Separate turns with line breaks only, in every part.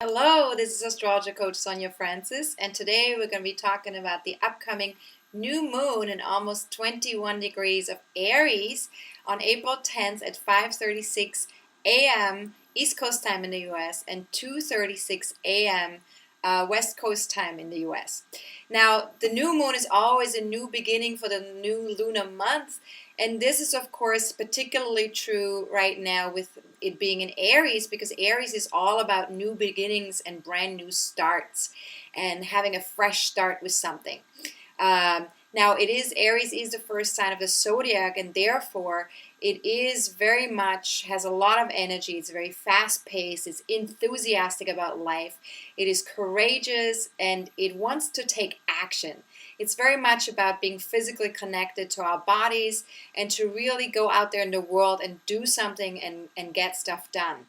Hello, this is AstrologerCoach Sonja Francis, and today we're going to be talking about the upcoming new moon in almost 21 degrees of Aries on April 10th at 5:36 a.m. East Coast time in the US and 2:36 a.m. West Coast time in the US. Now, the new moon is always a new beginning for the new lunar month, and this is, of course, particularly true right now with it being in Aries, because Aries is all about new beginnings and brand new starts and having a fresh start with something. Now, Aries is the first sign of the zodiac, and therefore it is very much, has a lot of energy. It's very fast paced. It's enthusiastic about life. It is courageous, and it wants to take action. It's very much about being physically connected to our bodies and to really go out there in the world and do something and get stuff done.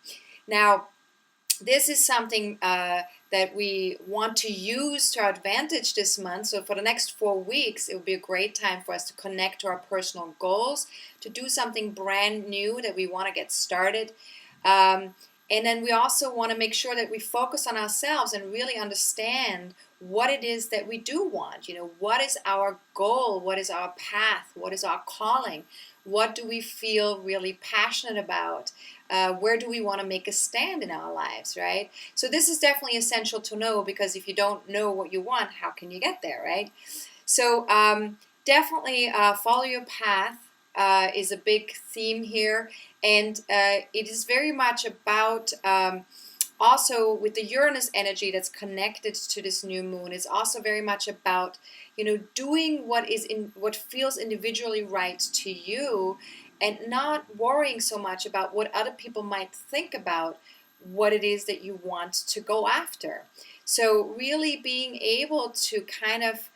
Now, this is something that we want to use to our advantage this month. So for the next 4 weeks, it will be a great time for us to connect to our personal goals, to do something brand new that we want to get started. And then we also want to make sure that we focus on ourselves and really understand what it is that we do want. You know, what is our goal? What is our path? What is our calling? What do we feel really passionate about? Where do we want to make a stand in our lives, right? So this is definitely essential to know, because if you don't know what you want, how can you get there, right? So definitely follow your path is a big theme here, and it is very much about also with the Uranus energy that's connected to this new moon. It's also very much about, you know, doing what feels individually right to you, and not worrying so much about what other people might think about what it is that you want to go after. So really being able to kind of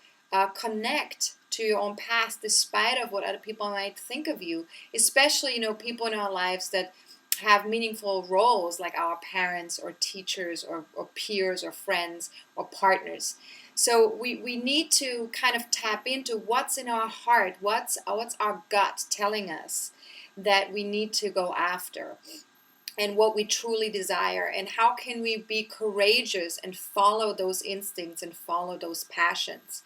connect to your own past despite of what other people might think of you, especially, you know, people in our lives that have meaningful roles like our parents or teachers or peers or friends or partners. So we need to kind of tap into what's in our heart, what's our gut telling us that we need to go after, and what we truly desire, and how can we be courageous and follow those instincts and follow those passions.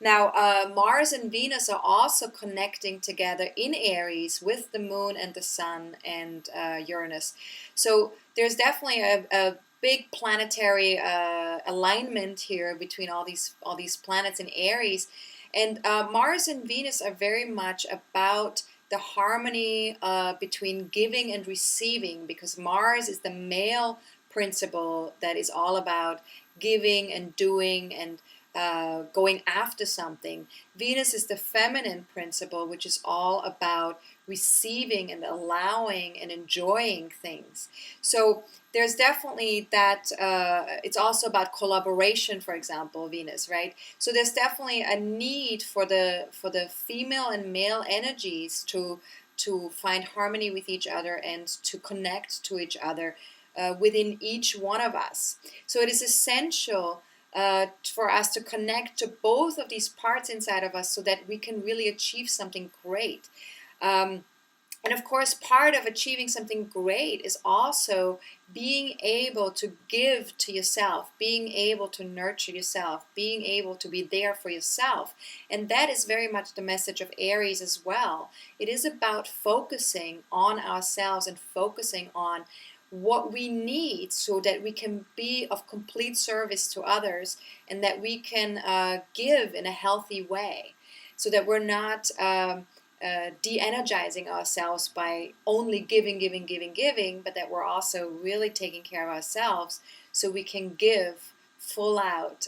Now, Mars and Venus are also connecting together in Aries with the moon and the sun and Uranus. So there's definitely a big planetary alignment here between all these planets in Aries. And Mars and Venus are very much about the harmony between giving and receiving, because Mars is the male principle that is all about giving and doing and going after something. Venus is the feminine principle, which is all about receiving and allowing and enjoying things. So there's definitely that. It's also about collaboration, for example, Venus, right? So there's definitely a need for the female and male energies to find harmony with each other and to connect to each other within each one of us. So it is essential for us to connect to both of these parts inside of us so that we can really achieve something great. And of course, part of achieving something great is also being able to give to yourself, being able to nurture yourself, being able to be there for yourself. And that is very much the message of Aries as well. It is about focusing on ourselves and focusing on what we need so that we can be of complete service to others, and that we can give in a healthy way, so that we're not de-energizing ourselves by only giving, but that we're also really taking care of ourselves so we can give full out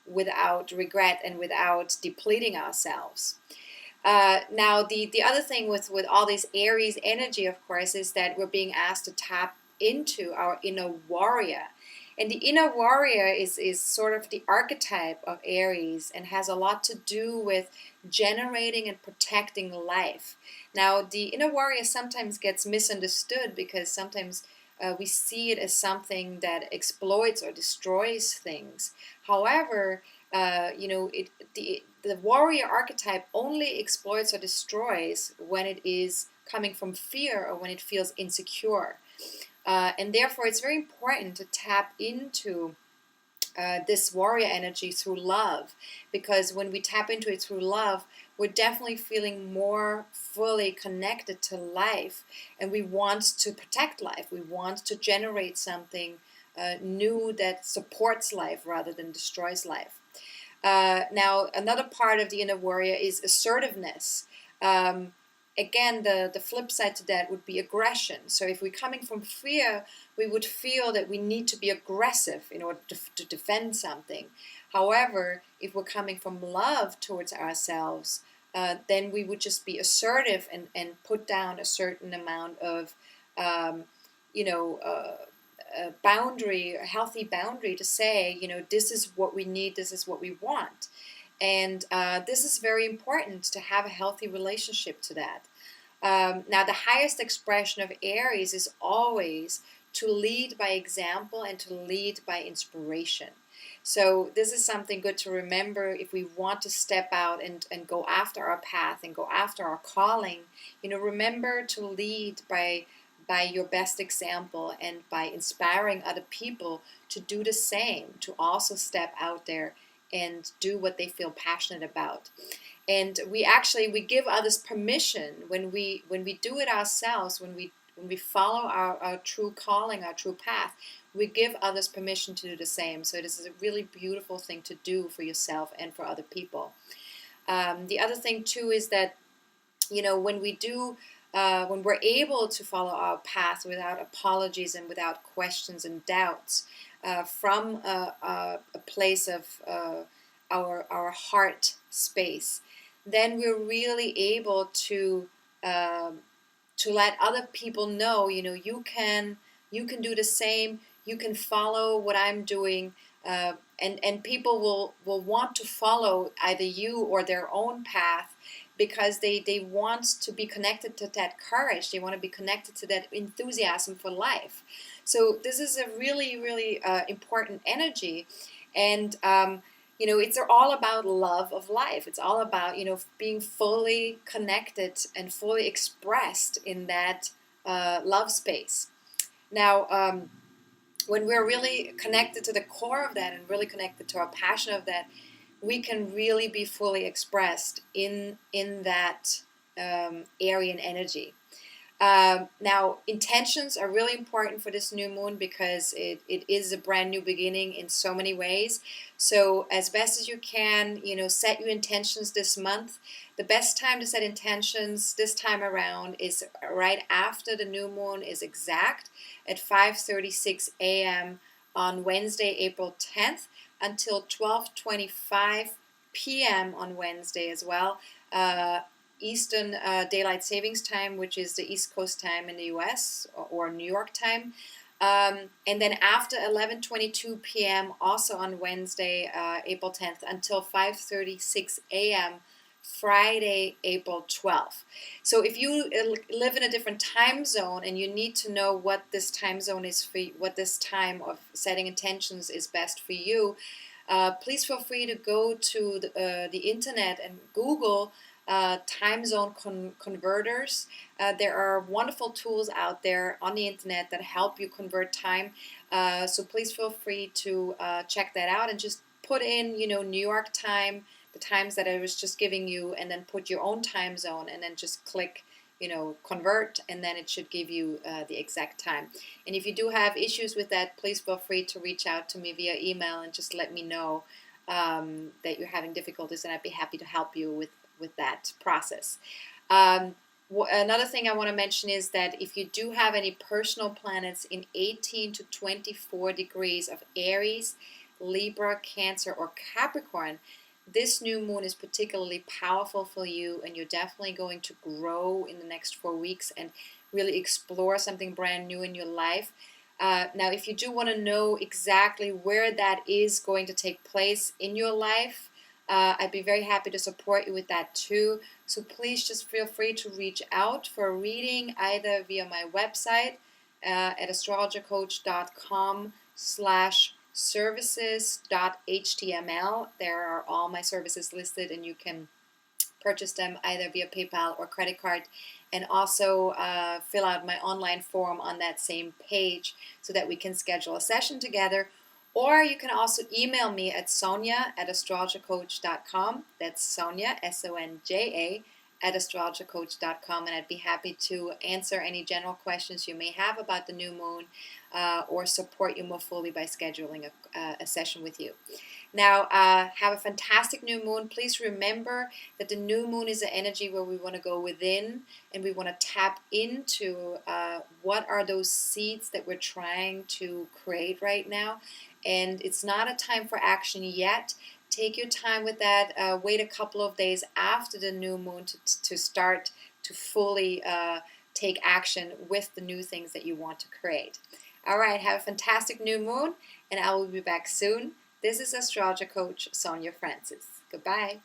without regret and without depleting ourselves. Now, the other thing with all this Aries energy, of course, is that we're being asked to tap into our inner warrior. And the inner warrior is sort of the archetype of Aries and has a lot to do with generating and protecting life. Now, the inner warrior sometimes gets misunderstood because sometimes we see it as something that exploits or destroys things. However, the warrior archetype only exploits or destroys when it is coming from fear or when it feels insecure. And therefore it's very important to tap into this warrior energy through love, because when we tap into it through love, we're definitely feeling more fully connected to life, and we want to protect life. We want to generate something new that supports life rather than destroys life. Now, another part of the inner warrior is assertiveness. Again, the flip side to that would be aggression. So if we're coming from fear, we would feel that we need to be aggressive in order to defend something. However, if we're coming from love towards ourselves, then we would just be assertive and put down a certain amount of, a boundary, a healthy boundary to say, this is what we need, this is what we want. And this is very important to have a healthy relationship to that. Now, the highest expression of Aries is always to lead by example and to lead by inspiration. So this is something good to remember if we want to step out and go after our path and go after our calling. Remember to lead by your best example and by inspiring other people to do the same, to also step out there and do what they feel passionate about. And we give others permission when we do it ourselves, when we follow our true calling, our true path, we give others permission to do the same. So this is a really beautiful thing to do for yourself and for other people. The other thing too is that, when we're able to follow our path without apologies and without questions and doubts, from a place of our heart space, then we're really able to let other people know, you can do the same. You can follow what I'm doing, and people will want to follow either you or their own path, because they want to be connected to that courage. They want to be connected to that enthusiasm for life. So this is a really, really important energy. And, it's all about love of life. It's all about, being fully connected and fully expressed in that love space. Now, when we're really connected to the core of that and really connected to our passion of that, we can really be fully expressed in that Aryan energy. Now, intentions are really important for this new moon, because it is a brand new beginning in so many ways. So as best as you can, set your intentions this month. The best time to set intentions this time around is right after the new moon is exact, at 5:36 a.m. on Wednesday, April 10th, until 12:25 p.m. on Wednesday as well. Eastern Daylight Savings Time, which is the East Coast time in the US, or New York time. And then after 11:22 p.m. also on Wednesday, April 10th, until 5:36 a.m. Friday, April 12th. So if you live in a different time zone and you need to know what this time zone is for you, what this time of setting intentions is best for you, please feel free to go to the internet and Google time zone converters. There are wonderful tools out there on the internet that help you convert time. So please feel free to check that out and just put in, New York time, the times that I was just giving you, and then put your own time zone, and then just click, convert, and then it should give you the exact time. And if you do have issues with that, please feel free to reach out to me via email and just let me know that you're having difficulties, and I'd be happy to help you with that process. Another thing I want to mention is that if you do have any personal planets in 18 to 24 degrees of Aries, Libra, Cancer, or Capricorn, this new moon is particularly powerful for you, and you're definitely going to grow in the next 4 weeks and really explore something brand new in your life. Now, if you do want to know exactly where that is going to take place in your life, I'd be very happy to support you with that too. So please just feel free to reach out for a reading, either via my website at astrologercoach.com/services.html. There are all my services listed, and you can purchase them either via PayPal or credit card, and also fill out my online form on that same page so that we can schedule a session together. Or you can also email me at Sonja@AstrologerCoach.com. That's Sonja, Sonja, at AstrologerCoach.com, and I'd be happy to answer any general questions you may have about the new moon or support you more fully by scheduling a session with you. Now, have a fantastic new moon. Please remember that the new moon is an energy where we want to go within and we want to tap into what are those seeds that we're trying to create right now. And it's not a time for action yet. Take your time with that. Wait a couple of days after the new moon to start to fully take action with the new things that you want to create. All right, have a fantastic new moon, and I will be back soon. This is Astrologer Coach Sonja Francis. Goodbye.